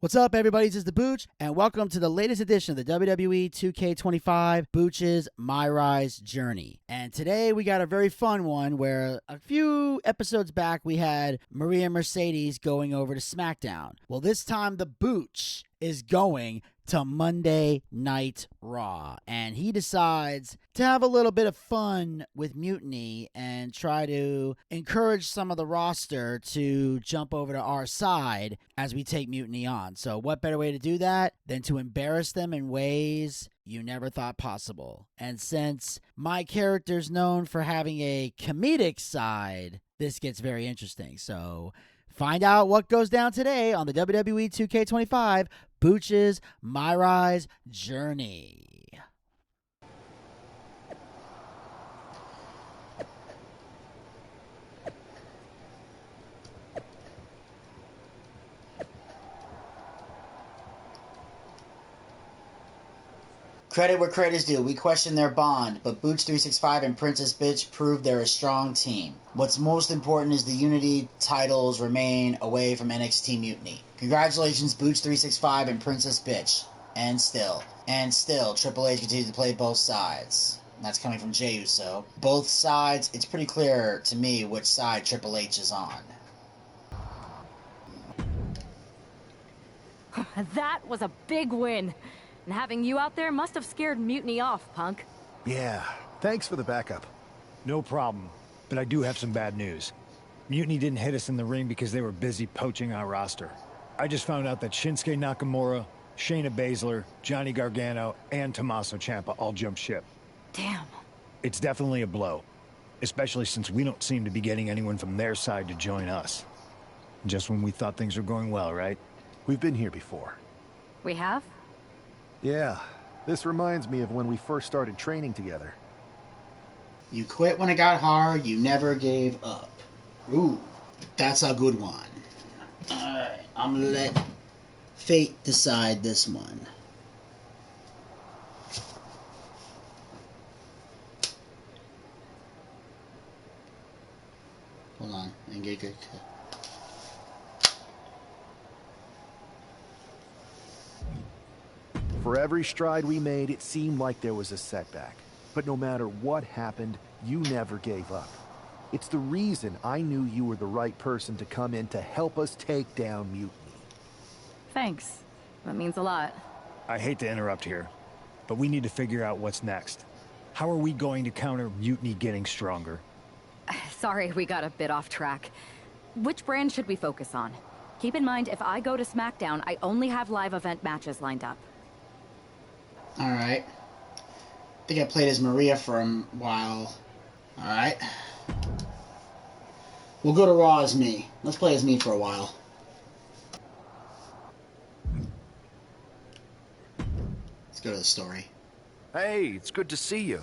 What's up, everybody? This is the Booch, and welcome to the latest edition of the Wwe 2K25 Booch'S Myrise Journey. And today we got a very fun one where a few episodes back we had Maria and Mercedes going over to SmackDown. Well, this time the Booch is going to Monday Night Raw, and he decides to have a little bit of fun with Mutiny and try to encourage some of the roster to jump over to our side as we take Mutiny on. So what better way to do that than to embarrass them in ways you never thought possible? And since my character's known for having a comedic side, this gets very interesting. So find out what goes down today on the WWE 2K25 Booch'S Myrise Journey. Credit where credit's due. We question their bond, but Booch'S 365 and Princess Bitch proved they're a strong team. What's most important is the Unity titles remain away from NXT Mutiny. Congratulations, Booch'S 365 and Princess Bitch. And still, Triple H continues to play both sides. That's coming from Jey Uso. Both sides, it's pretty clear to me which side Triple H is on. That was a big win. And having you out there must have scared Mutiny off, Punk. Yeah, thanks for the backup. No problem, but I do have some bad news. Mutiny didn't hit us in the ring because they were busy poaching our roster. I just found out that Shinsuke Nakamura, Shayna Baszler, Johnny Gargano, and Tommaso Ciampa all jumped ship. Damn. It's definitely a blow, especially since we don't seem to be getting anyone from their side to join us. Just when we thought things were going well, right? We've been here before. We have? Yeah, this reminds me of when we first started training together. You quit when it got hard, you never gave up. Ooh, that's a good one. Alright, I'm gonna let fate decide this one. Hold on, and get good. For every stride we made, it seemed like there was a setback. But no matter what happened, you never gave up. It's the reason I knew you were the right person to come in to help us take down Mutiny. Thanks. That means a lot. I hate to interrupt here, but we need to figure out what's next. How are we going to counter Mutiny getting stronger? Sorry, we got a bit off track. Which brand should we focus on? Keep in mind, if I go to SmackDown, I only have live event matches lined up. Alright. I think I played as Maria for a while. Alright. We'll go to Raw as me. Let's play as me for a while. Let's go to the story. Hey, it's good to see you.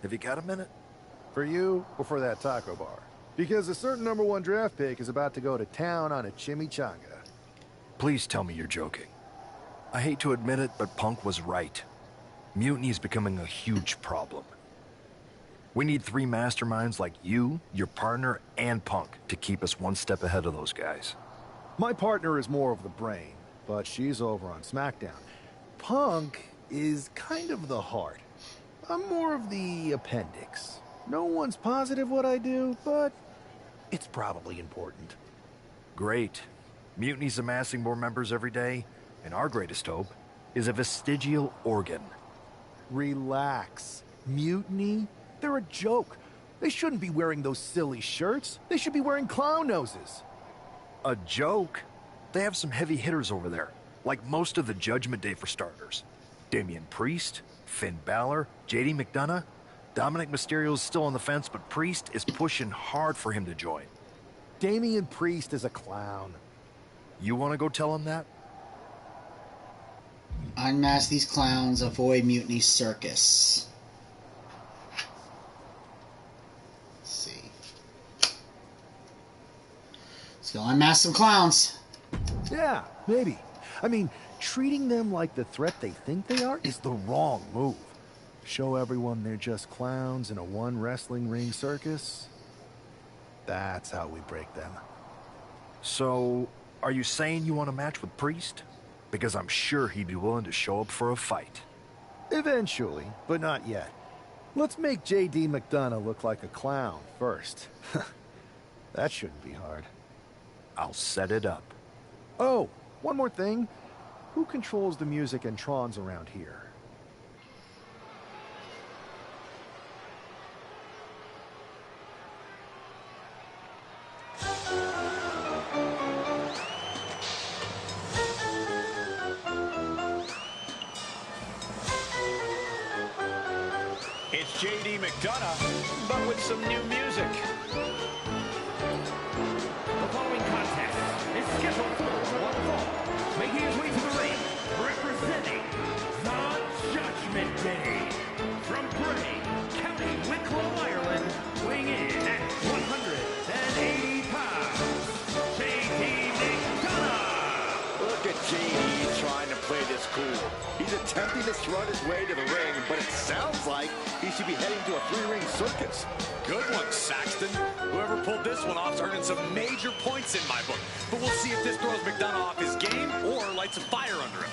Have you got a minute? For you, or for that taco bar? Because a certain #1 draft pick is about to go to town on a chimichanga. Please tell me you're joking. I hate to admit it, but Punk was right. Mutiny is becoming a huge problem. We need 3 masterminds like you, your partner, and Punk to keep us one step ahead of those guys. My partner is more of the brain, but she's over on SmackDown. Punk is kind of the heart. I'm more of the appendix. No one's positive what I do, but it's probably important. Great. Mutiny's amassing more members every day, and our greatest hope is a vestigial organ. Relax. Mutiny? They're a joke. They shouldn't be wearing those silly shirts. They should be wearing clown noses. A joke? They have some heavy hitters over there, like most of the Judgment Day for starters. Damian Priest, Finn Balor, JD McDonough. Dominic Mysterio's still on the fence, but Priest is pushing hard for him to join. Damian Priest is a clown. You want to go tell him that? Unmask these clowns, avoid Mutiny Circus. Let's see. Let's go unmask some clowns. Yeah, maybe. I mean, treating them like the threat they think they are is the wrong move. Show everyone they're just clowns in a one wrestling ring circus. That's how we break them. So, are you saying you want a match with Priest? because I'm sure he'd be willing to show up for a fight. Eventually, but not yet. Let's make J.D. McDonough look like a clown first. That shouldn't be hard. I'll set it up. Oh, one more thing. Who controls the music and Trons around here? It's J.D. McDonough, but with some new music. The following contest is scheduled for one fall. Making his way to the ring, representing the Judgment Day. From Bray, County Wicklow, Ireland, weighing in at 180 pounds, J.D. McDonough. Look at J.D. trying to play this cool. He's attempting to strut his way to the ring, but it sounds like he should be heading to a three-ring circus. Good one, Saxton. Whoever pulled this one off is earning some major points in my book. But we'll see if this throws McDonough off his game or lights a fire under him.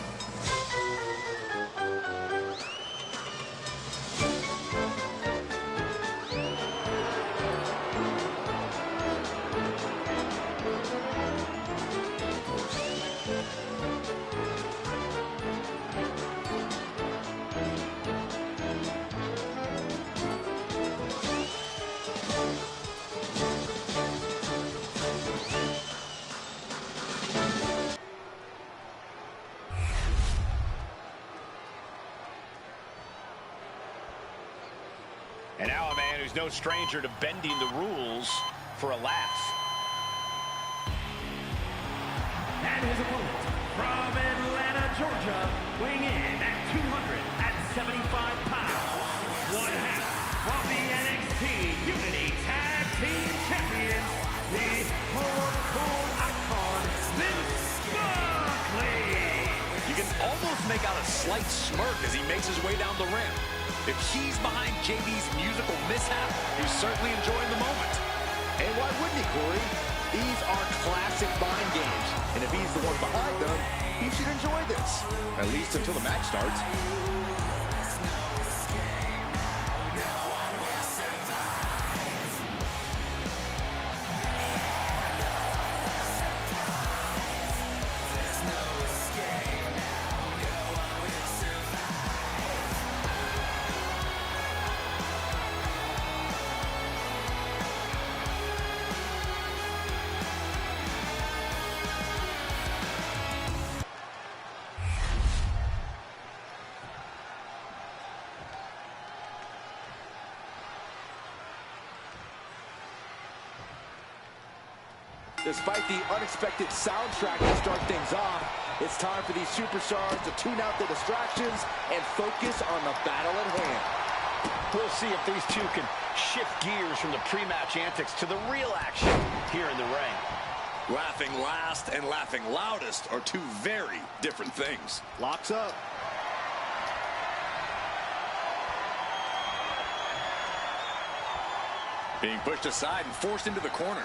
And now a man who's no stranger to bending the rules for a laugh. And his opponent from Atlanta, Georgia, weighing in at 275 pounds, one half from the NXT Unity Tag Team Champions, the Hardcore Icon, Vince Buckley. You can almost make out a slight smirk as he makes his way down the ramp. If he's behind JD's musical mishap, he's certainly enjoying the moment. And why wouldn't he, Corey? These are classic mind games. And if he's the one behind them, he should enjoy this. At least until the match starts. Despite the unexpected soundtrack to start things off, it's time for these superstars to tune out their distractions and focus on the battle at hand. We'll see if these two can shift gears from the pre-match antics to the real action here in the ring. Laughing last and laughing loudest are two very different things. Locks up. Being pushed aside and forced into the corner.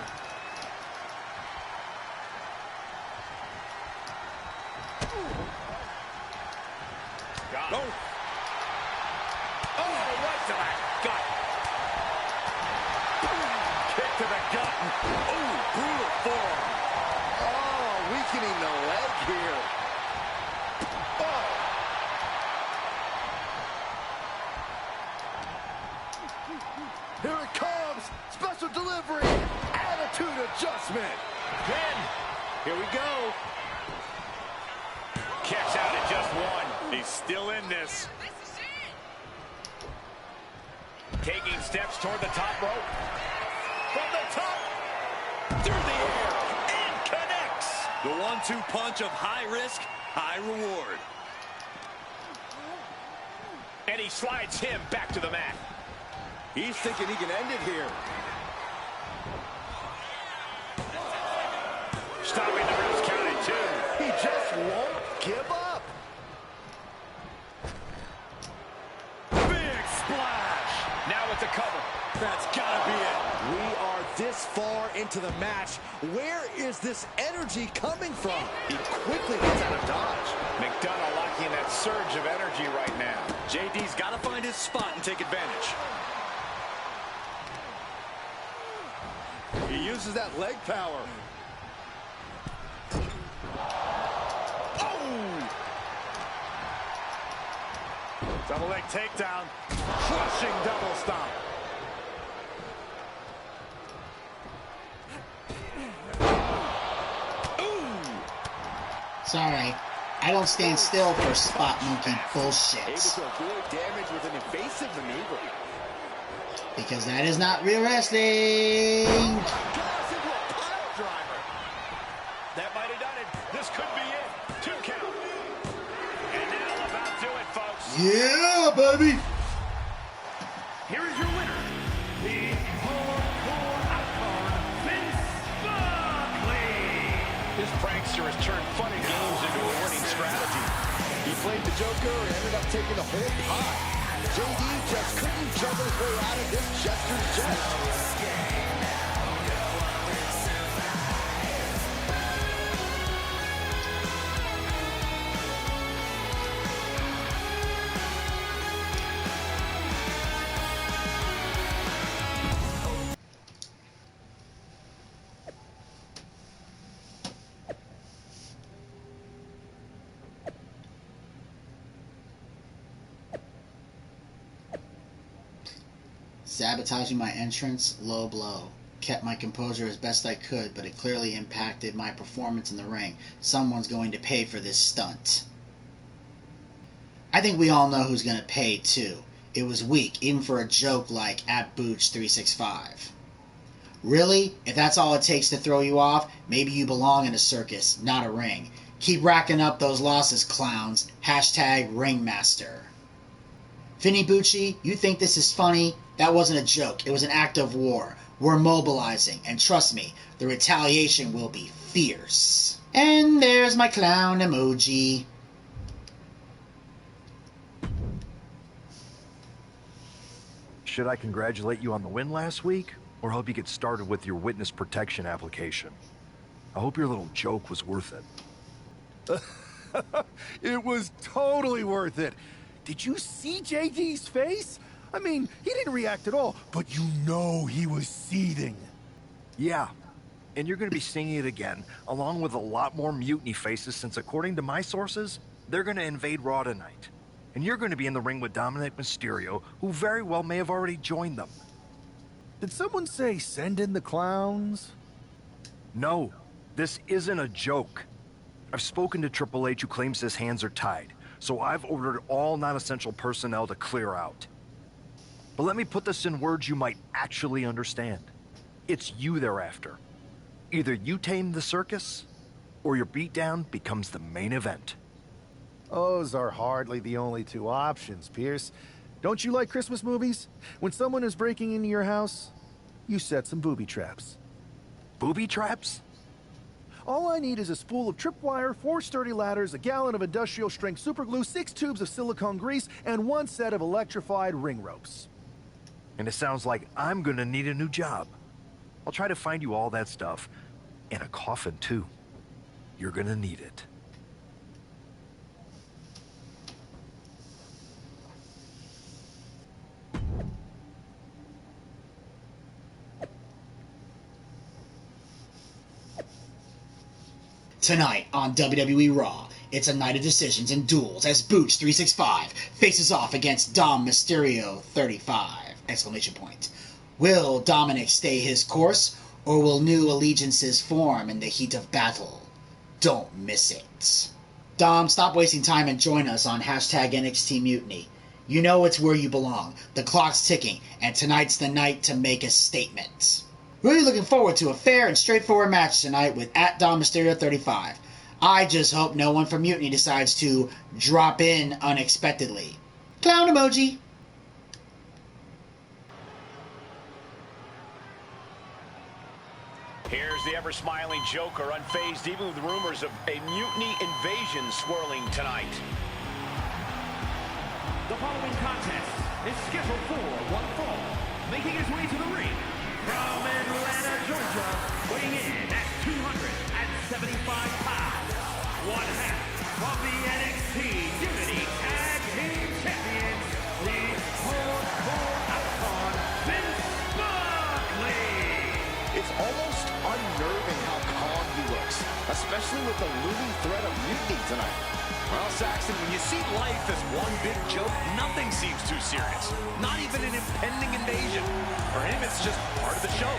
Oh! Oh, right to the gut. Kick to the gut. Oh, brutal forearm. Oh, weakening the leg here. Oh. Here it comes. Special delivery. Attitude adjustment. Then, here we go. Kicks out at just one. He's still in this. Taking steps toward the top rope. From the top. Through the air. And connects. The 1-2 punch of high risk, high reward. And he slides him back to the mat. He's thinking he can end it here. Stopping the ref's count at 2. He just won't give up. Big splash. Now it's a cover. That's gotta be it. We are this far into the match. Where is this energy coming from? He quickly gets out of dodge. spot and take advantage. He uses that leg power. Oh! Double leg takedown. Crushing double stomp. Sorry, I don't stand still for spot monkey bullshit. Able to avoid damage with an evasive maneuver. Because that is not real wrestling. Draws into a pile driver. That might have done it. This could be it. 2 count. And that'll about do it, folks. Yeah, baby. Here is your winner, the hardcore icon, Vince Buckley. This prankster has turned fun and games into a winning strategy. He played the Joker and ended up taking the whole pot. JD just couldn't juggle his way out of this Jester's jest. Sabotaging my entrance, low blow. Kept my composure as best I could, but it clearly impacted my performance in the ring. Someone's going to pay for this stunt. I think we all know who's going to pay, too. It was weak, even for a joke like at Booch'S 365. Really? If that's all it takes to throw you off, maybe you belong in a circus, not a ring. Keep racking up those losses, clowns. Hashtag Ringmaster. Finny Bucci, you think this is funny? That wasn't a joke. It was an act of war. We're mobilizing, and trust me, the retaliation will be fierce. And there's my clown emoji. Should I congratulate you on the win last week, or help you get started with your witness protection application? I hope your little joke was worth it. It was totally worth it. Did you see JD's face? I mean, he didn't react at all, but you know he was seething. Yeah, and you're going to be seeing it again, along with a lot more Mutiny faces, since according to my sources, they're going to invade Raw tonight. And you're going to be in the ring with Dominic Mysterio, who very well may have already joined them. Did someone say send in the clowns? No, this isn't a joke. I've spoken to Triple H, who claims his hands are tied, so I've ordered all non-essential personnel to clear out. But let me put this in words you might actually understand. It's you they're after. Either you tame the circus, or your beatdown becomes the main event. Those are hardly the only two options, Pierce. Don't you like Christmas movies? When someone is breaking into your house, you set some booby traps. Booby traps? All I need is a spool of tripwire, 4 sturdy ladders, a gallon of industrial-strength superglue, 6 tubes of silicone grease, and 1 set of electrified ring ropes. And it sounds like I'm gonna need a new job. I'll try to find you all that stuff. And a coffin, too. You're gonna need it. Tonight on WWE Raw, it's a night of decisions and duels as Booch'S 365 faces off against Dom Mysterio 35! Exclamation point. Will Dominic stay his course, or will new allegiances form in the heat of battle? Don't miss it. Dom, stop wasting time and join us on hashtag NXT Mutiny. You know it's where you belong. The clock's ticking, and tonight's the night to make a statement. Really looking forward to a fair and straightforward match tonight with at Dom Mysterio 35. I just hope no one from Mutiny decides to drop in unexpectedly. Clown emoji. Here's the ever-smiling Joker, unfazed even with rumors of a Mutiny invasion swirling tonight. The following contest is scheduled for one fall. Making his way to the ring from Atlanta, Georgia, weighing in at 275 pounds, one half of the NXT Unity Tag Team Champions, the especially with the looming threat of mutiny tonight. Well, Saxton, when you see life as one big joke, nothing seems too serious. Not even an impending invasion. For him, it's just part of the show.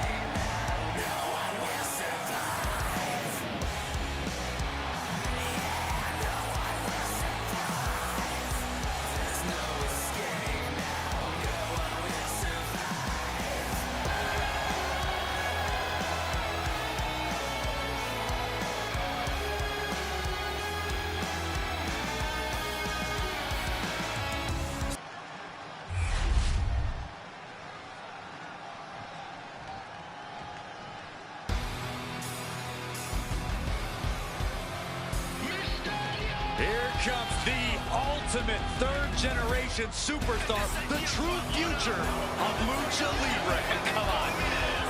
Here comes the ultimate third-generation superstar, the true future of Lucha Libre. Come on,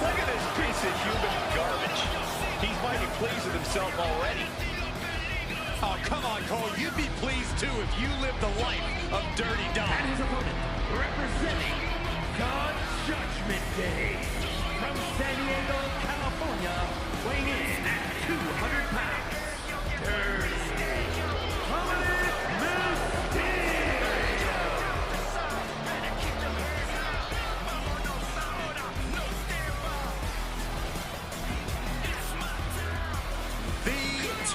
look at this piece of human garbage. He's mighty pleased with himself already. Oh, come on, Cole, you'd be pleased too if you lived the life of Dirty Dom. And his opponent, representing God's Judgment Day, from San Diego, California, weighing in at 200 pounds, Dirty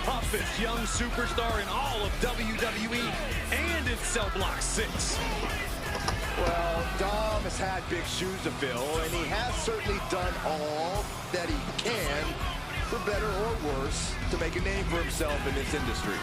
toughest young superstar in all of WWE and in Cell Block 6. Well, Dom has had big shoes to fill, and he has certainly done all that he can, for better or worse, to make a name for himself in this industry.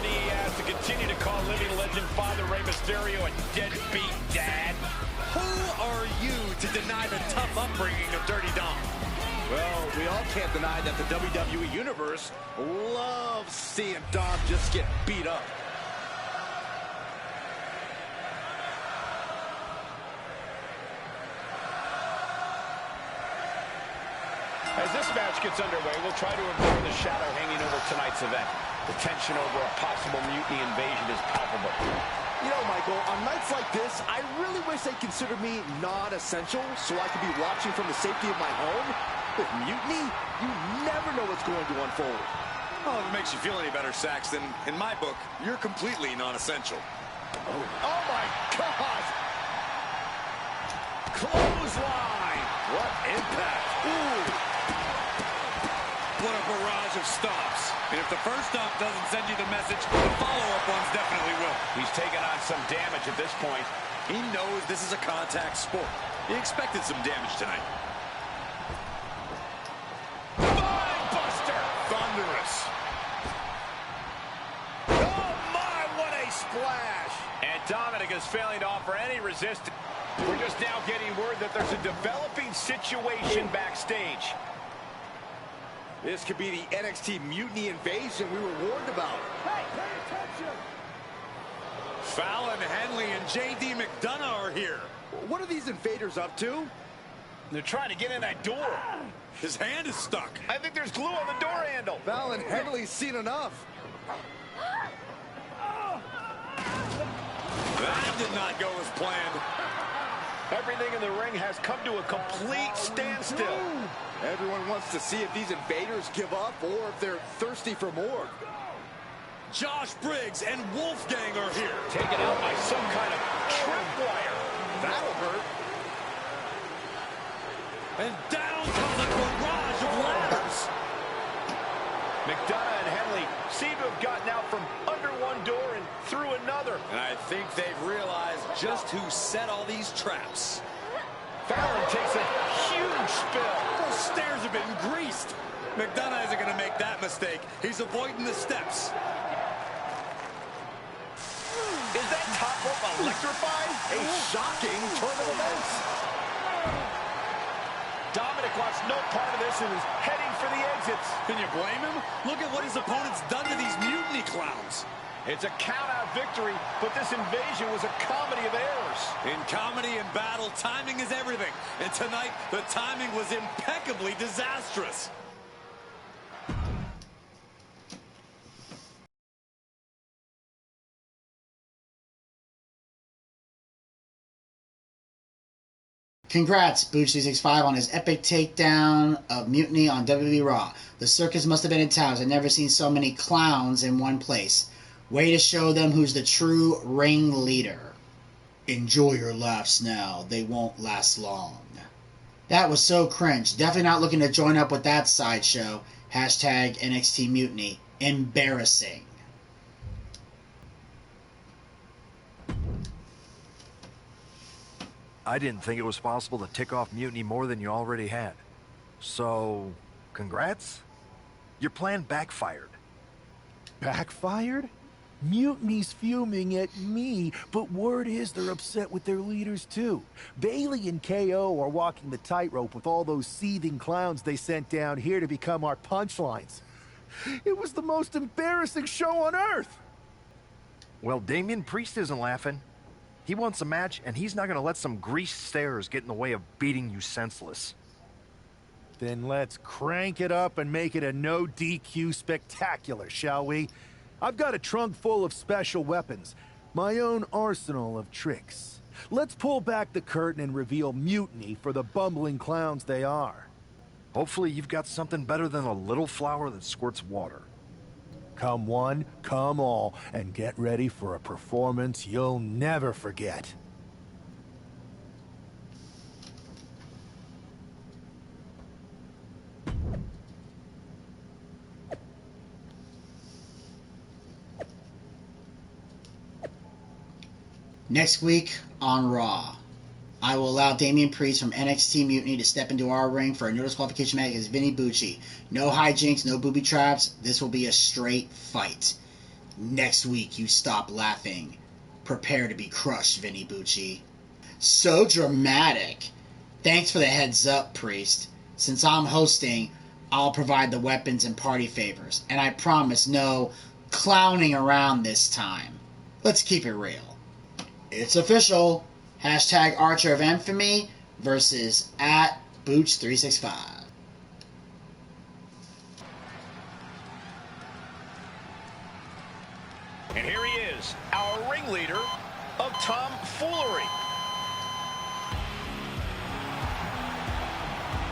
He has to continue to call living legend Father Rey Mysterio a deadbeat dad. Who are you to deny the tough upbringing of Dirty Dom? Well, we all can't deny that the WWE Universe loves seeing Dom just get beat up. As this match gets underway, we'll try to ignore the shadow hanging over tonight's event. The tension over a possible mutiny invasion is palpable. You know, Michael, on nights like this, I really wish they considered me non-essential so I could be watching from the safety of my home. With mutiny, you never know what's going to unfold. Oh, if it makes you feel any better, Saxton, in my book, you're completely non-essential. Oh my God! Clothesline! What impact! Ooh! What a barrage of stomps. And if the first stomp doesn't send you the message, the follow-up ones definitely will. He's taken on some damage at this point. He knows this is a contact sport. He expected some damage tonight. Buster! Thunderous. Oh my, what a splash! And Dominic is failing to offer any resistance. We're just now getting word that there's a developing situation backstage. This could be the NXT Mutiny invasion we were warned about. Hey, pay attention! Fallon Henley and J.D. McDonough are here. What are these invaders up to? They're trying to get in that door. His hand is stuck. I think there's glue on the door handle. Fallon Henley's seen enough. That did not go as planned. Everything in the ring has come to a complete standstill. Everyone wants to see if these invaders give up or if they're thirsty for more. Josh Briggs and Wolfgang are here. Taken out by some kind of tripwire. That'll hurt. And down comes a barrage of ladders. McDonough and Henley seem to have gotten out from under one door and through another. And I think they've realized just who set all these traps. Fallon takes a huge spill. Those stairs have been greased. McDonough isn't going to make that mistake. He's avoiding the steps. Is that top rope electrifying? A shocking turn of events. Dominic wants no part of this and is heading for the exits. Can you blame him? Look at what his opponent's done to these Mutiny clowns. It's a count-out victory, but this invasion was a comedy of errors. In comedy and battle, timing is everything. And tonight, the timing was impeccably disastrous. Congrats, Booch'S on his epic takedown of Mutiny on WWE Raw. The circus must have been in town. I've never seen so many clowns in one place. Way to show them who's the true ring leader. Enjoy your laughs now. They won't last long. That was so cringe. Definitely not looking to join up with that sideshow. Hashtag NXT Mutiny. Embarrassing. I didn't think it was possible to tick off Mutiny more than you already had. So, congrats? Your plan backfired. Backfired? Mutiny's fuming at me, but word is they're upset with their leaders too. Bailey and KO are walking the tightrope with all those seething clowns they sent down here to become our punchlines. It was the most embarrassing show on earth! Well, Damian Priest isn't laughing. He wants a match, and he's not going to let some greased stairs get in the way of beating you senseless. Then let's crank it up and make it a no DQ spectacular, shall we? I've got a trunk full of special weapons, my own arsenal of tricks. Let's pull back the curtain and reveal Mutiny for the bumbling clowns they are. Hopefully you've got something better than a little flower that squirts water. Come one, come all, and get ready for a performance you'll never forget. Next week on Raw, I will allow Damian Priest from NXT Mutiny to step into our ring for a no disqualification match against Vinny Bucci. No hijinks, no booby traps. This will be a straight fight. Next week, you stop laughing. Prepare to be crushed, Vinny Bucci. So dramatic. Thanks for the heads up, Priest. Since I'm hosting, I'll provide the weapons and party favors. And I promise no clowning around this time. Let's keep it real. It's official. Hashtag Archer of Infamy versus at Booch365. And here he is, our ringleader of tomfoolery.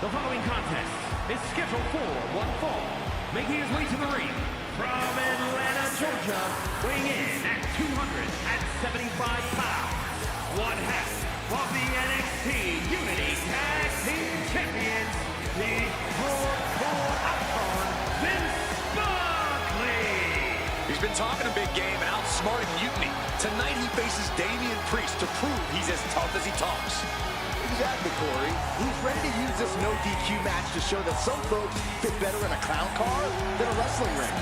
The following contest is scheduled for one fall. Making his way to the ring from Atlanta, Georgia, weighing in at 275 pounds, one half of the NXT Unity Tag Team Champions, the hardcore icon, Vince Buckley. He's been talking a big game and outsmarting Mutiny. Tonight he faces Damian Priest to prove he's as tough as he talks. Exactly, Corey. He's ready to use this no DQ match to show that some folks fit better in a clown car than a wrestling ring.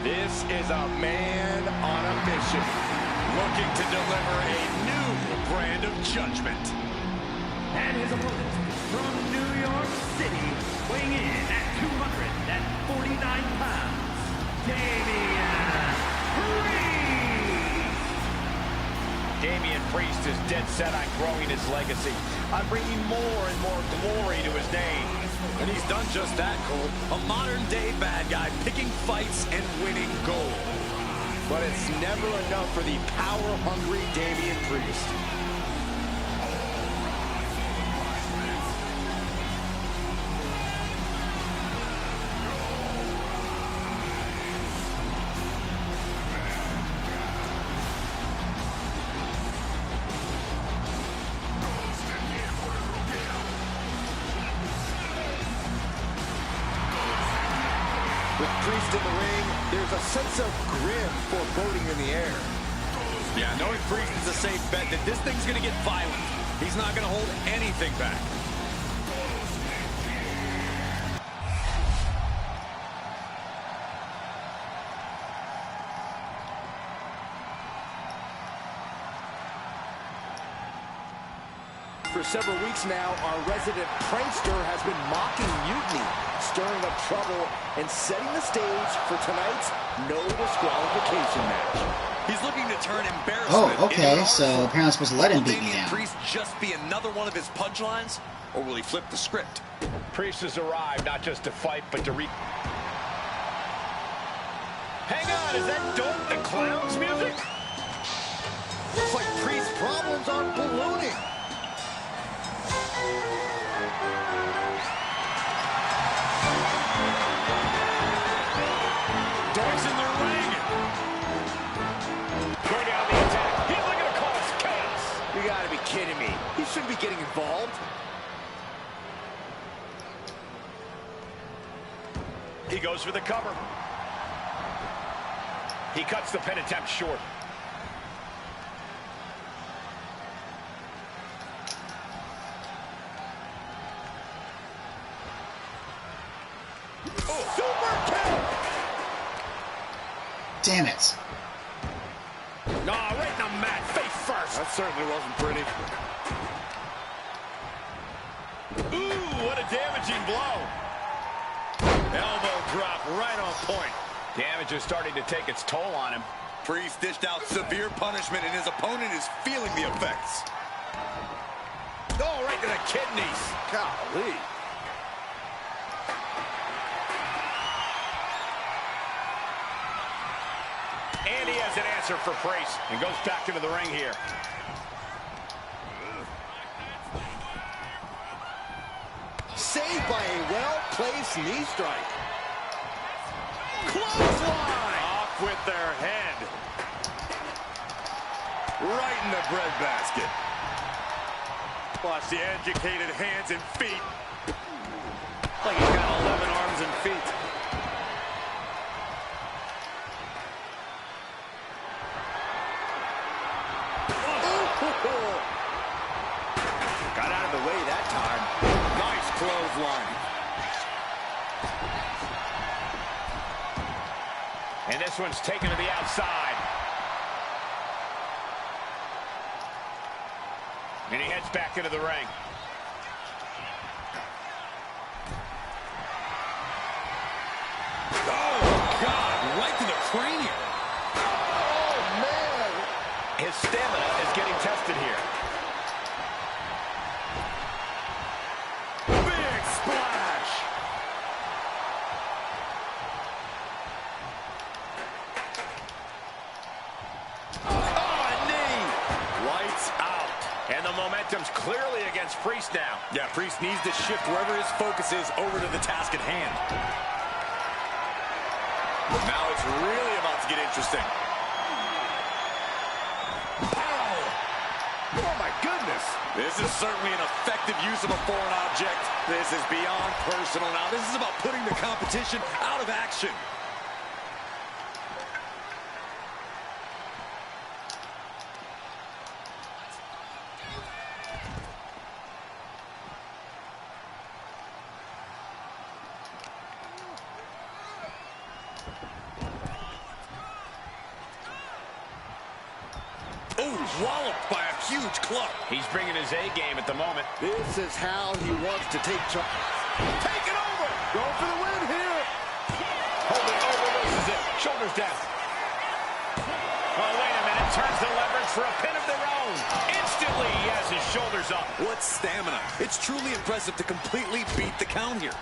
This is a man on a mission, Looking to deliver a new brand of judgment. And his opponent from New York City, weighing in at 249 pounds, Damian Priest. Damian Priest is dead set on growing his legacy, on bringing more and more glory to his name. And he's done just that, Cole. A modern-day bad guy picking fights and winning gold. But it's never enough for the power-hungry Damian Priest. in the ring, there's a sense of grim foreboding in the air. Yeah, knowing Priest is a safe bet that this thing's going to get violent. He's not going to hold anything back. For several weeks now, our resident prankster has been mocking Mutiny, stirring up trouble and setting the stage for tonight's no disqualification match. He's looking to turn embarrassment. Oh, okay, so apparently I'm supposed to let him beat me down. Will Priest just be another one of his punchlines, or will he flip the script? Priest has arrived, not just to fight, but to Hang on, is that Dope the Clown's music? Looks like Priest's problems are ballooning. Doink's in the ring. Going down the attack. He's looking to cause chaos. You gotta be kidding me. He shouldn't be getting involved. He goes for the cover. He cuts the pin attempt short. Damn it. No, right in the mat, face first. That certainly wasn't pretty. Ooh, what a damaging blow. Elbow drop right on point. Damage is starting to take its toll on him. Priest dished out severe punishment, and his opponent is feeling the effects. Oh, right to the kidneys. Golly. And he has an answer for Priest and goes back into the ring here. Saved by a well-placed knee strike. Clothesline! Off with their head. Right in the breadbasket. Watch the educated hands and feet. Like he's got 11 arms and feet. Got out of the way that time. Nice clothesline. And this one's taken to the outside. And he heads back into the ring. Oh, God, right to the cranium. Oh, man. His stamina is getting tested here. Big splash. Oh, a knee. Lights out. And the momentum's clearly against Priest now. Yeah, Priest needs to shift wherever his focus is over to the task at hand. Now it's really about to get interesting. Pow! Oh, my goodness. This is certainly an effective use of a foreign object. This is beyond personal now. This is about putting the competition out of action. Walloped by a huge club. He's bringing his A game at the moment. This is how he wants to take charge. Take it over. Going for the win here. Holding over, loses it. Shoulders down. Oh, wait a minute. Turns the leverage for a pin of their own. Instantly, he has his shoulders up. What stamina. It's truly impressive to completely beat the count here.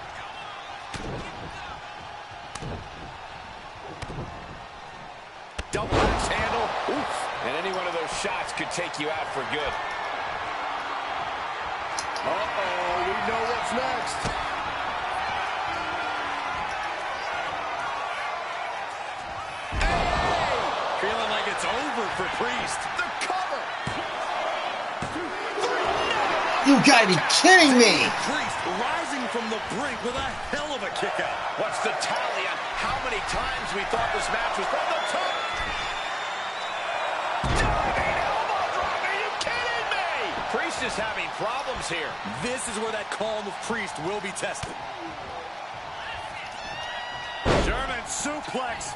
Double axe handle. Oof. And any one of those shots could take you out for good. Uh-oh, we know what's next. Hey! Feeling like it's over for Priest. The cover. You gotta be kidding me! Priest rising from the brink with a hell of a kick out. What's the tally on how many times we thought this match was from the top. Diving elbow drop. Are you kidding me? Priest is having problems here. This is where that calm of Priest will be tested. German suplex,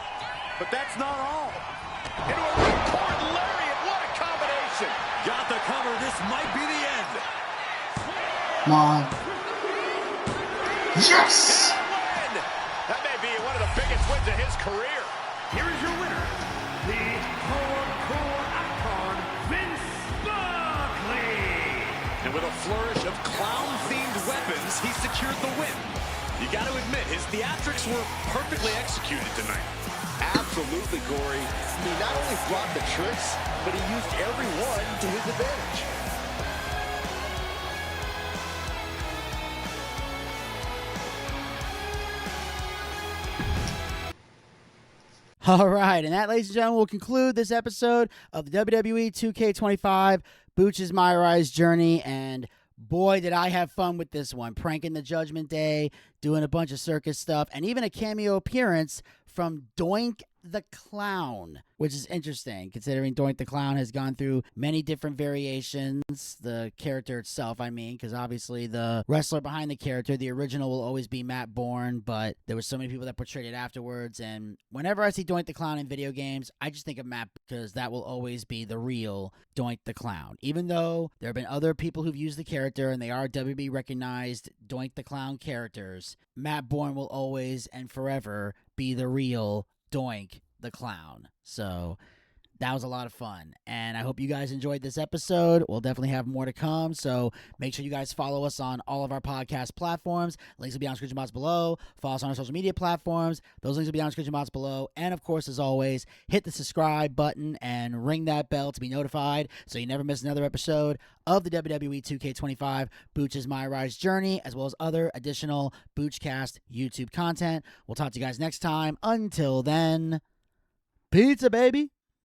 but that's not all. Into a ripcord lariat. What a combination. Got the cover. This might be the end. Come on. Yes! Win. That may be one of the biggest wins of his career. Here is your winner, the Hardcore Icon, Vince Buckley. And with a flourish of clown-themed weapons, he secured the win. You got to admit, his theatrics were perfectly executed tonight. Absolutely, Corey. He not only brought the tricks, but he used every one to his advantage. All right, and that, ladies and gentlemen, will conclude this episode of the WWE 2K25 Booch'S Myrise Journey. And boy, did I have fun with this one. Pranking the Judgment Day, doing a bunch of circus stuff, and even a cameo appearance from Doink the Clown, which is interesting considering Doink the Clown has gone through many different variations. The character itself, I mean, because obviously the wrestler behind the character, the original, will always be Matt Bourne, but there were so many people that portrayed it afterwards. And whenever I see Doink the Clown in video games, I just think of Matt, because that will always be the real Doink the Clown. Even though there have been other people who've used the character and they are WB recognized Doink the Clown characters, Matt Bourne will always and forever be the real Doink the Clown. So that was a lot of fun, and I hope you guys enjoyed this episode. We'll definitely have more to come, so make sure you guys follow us on all of our podcast platforms. Links will be on the description box below. Follow us on our social media platforms. Those links will be on the description box below. And of course, as always, hit the subscribe button and ring that bell to be notified so you never miss another episode of the WWE 2K25 Booch'S Myrise Journey, as well as other additional Booch'Cast YouTube content. We'll talk to you guys next time. Until then, pizza, baby!